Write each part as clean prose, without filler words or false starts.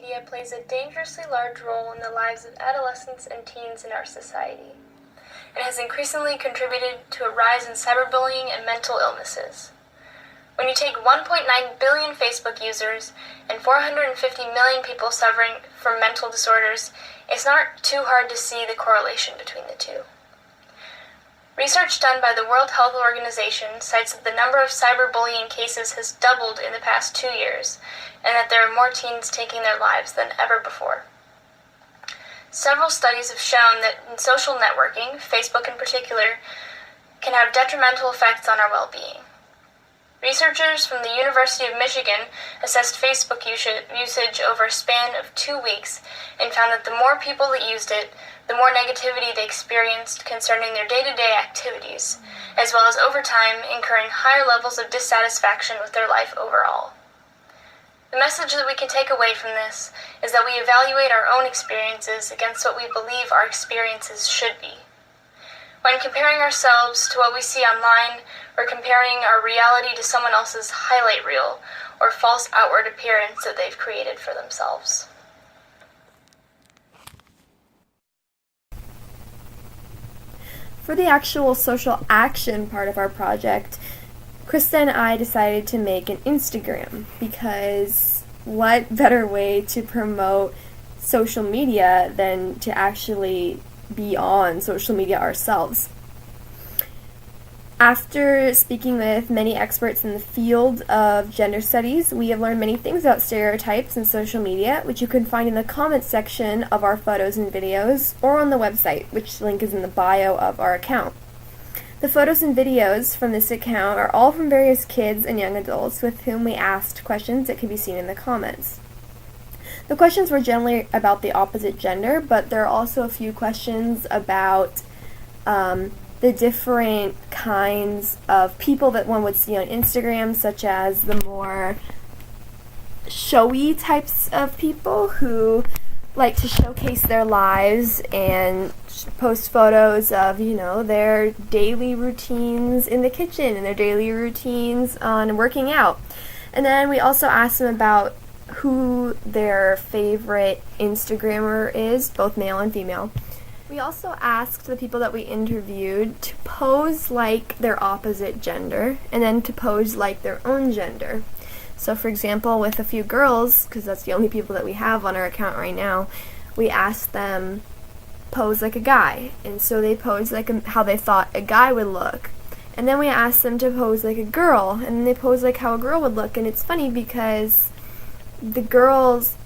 media plays a dangerously large role in the lives of adolescents and teens in our society, and has increasingly contributed to a rise in cyberbullying and mental illnesses. When you take 1.9 billion Facebook users and 450 million people suffering from mental disorders, it's not too hard to see the correlation between the two. Research done by the World Health Organization cites that the number of cyberbullying cases has doubled in the past 2 years, and that there are more teens taking their lives than ever before. Several studies have shown that in social networking, Facebook in particular, can have detrimental effects on our well-being. Researchers from the University of Michigan assessed Facebook usage over a span of 2 weeks and found that the more people that used it, the more negativity they experienced concerning their day-to-day activities, as well as over time incurring higher levels of dissatisfaction with their life overall. The message that we can take away from this is that we evaluate our own experiences against what we believe our experiences should be. When comparing ourselves to what we see online, or comparing our reality to someone else's highlight reel or false outward appearance that they've created for themselves. For the actual social action part of our project, Krista and I decided to make an Instagram, because what better way to promote social media than to actually be on social media ourselves. After speaking with many experts in the field of gender studies, we have learned many things about stereotypes and social media, which you can find in the comments section of our photos and videos, or on the website, which link is in the bio of our account. The photos and videos from this account are all from various kids and young adults with whom we asked questions that can be seen in the comments. The questions were generally about the opposite gender, but there are also a few questions about the different kinds of people that one would see on Instagram, such as the more showy types of people who like to showcase their lives and post photos of, their daily routines in the kitchen and their daily routines on working out. And then we also asked them about who their favorite Instagrammer is, both male and female. We also asked the people that we interviewed to pose like their opposite gender and then to pose like their own gender. So for example, with a few girls, because that's the only people that we have on our account right now, we asked them pose like a guy, and so they posed like how they thought a guy would look. And then we asked them to pose like a girl, and then they posed like how a girl would look. And it's funny because the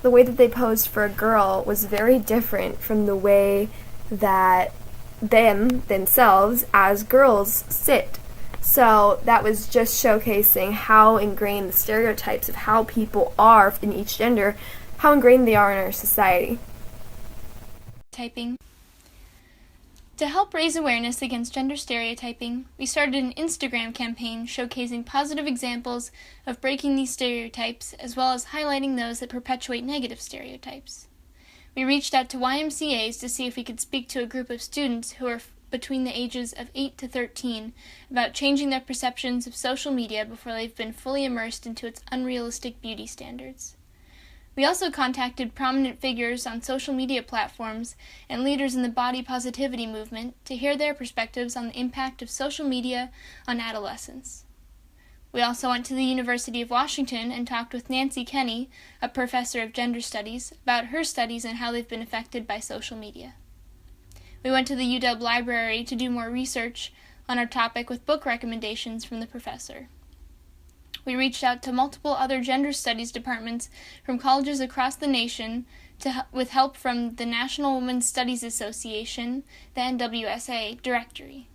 way that they posed for a girl was very different from the way that themselves as girls sit. So that was just showcasing how ingrained the stereotypes of how people are in each gender, how ingrained they are in our society. Typing. To help raise awareness against gender stereotyping, we started an Instagram campaign showcasing positive examples of breaking these stereotypes, as well as highlighting those that perpetuate negative stereotypes. We reached out to YMCAs to see if we could speak to a group of students who are between the ages of 8 to 13 about changing their perceptions of social media before they've been fully immersed into its unrealistic beauty standards. We also contacted prominent figures on social media platforms and leaders in the body positivity movement to hear their perspectives on the impact of social media on adolescents. We also went to the University of Washington and talked with Nancy Kenny, a professor of gender studies, about her studies and how they've been affected by social media. We went to the UW Library to do more research on our topic with book recommendations from the professor. We reached out to multiple other gender studies departments from colleges across the nation with help from the National Women's Studies Association, the NWSA directory.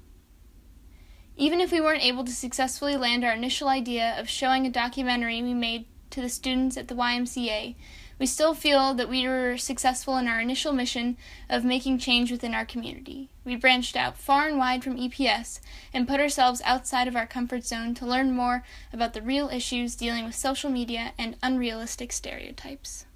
Even if we weren't able to successfully land our initial idea of showing a documentary we made to the students at the YMCA, we still feel that we were successful in our initial mission of making change within our community. We branched out far and wide from EPS and put ourselves outside of our comfort zone to learn more about the real issues dealing with social media and unrealistic stereotypes.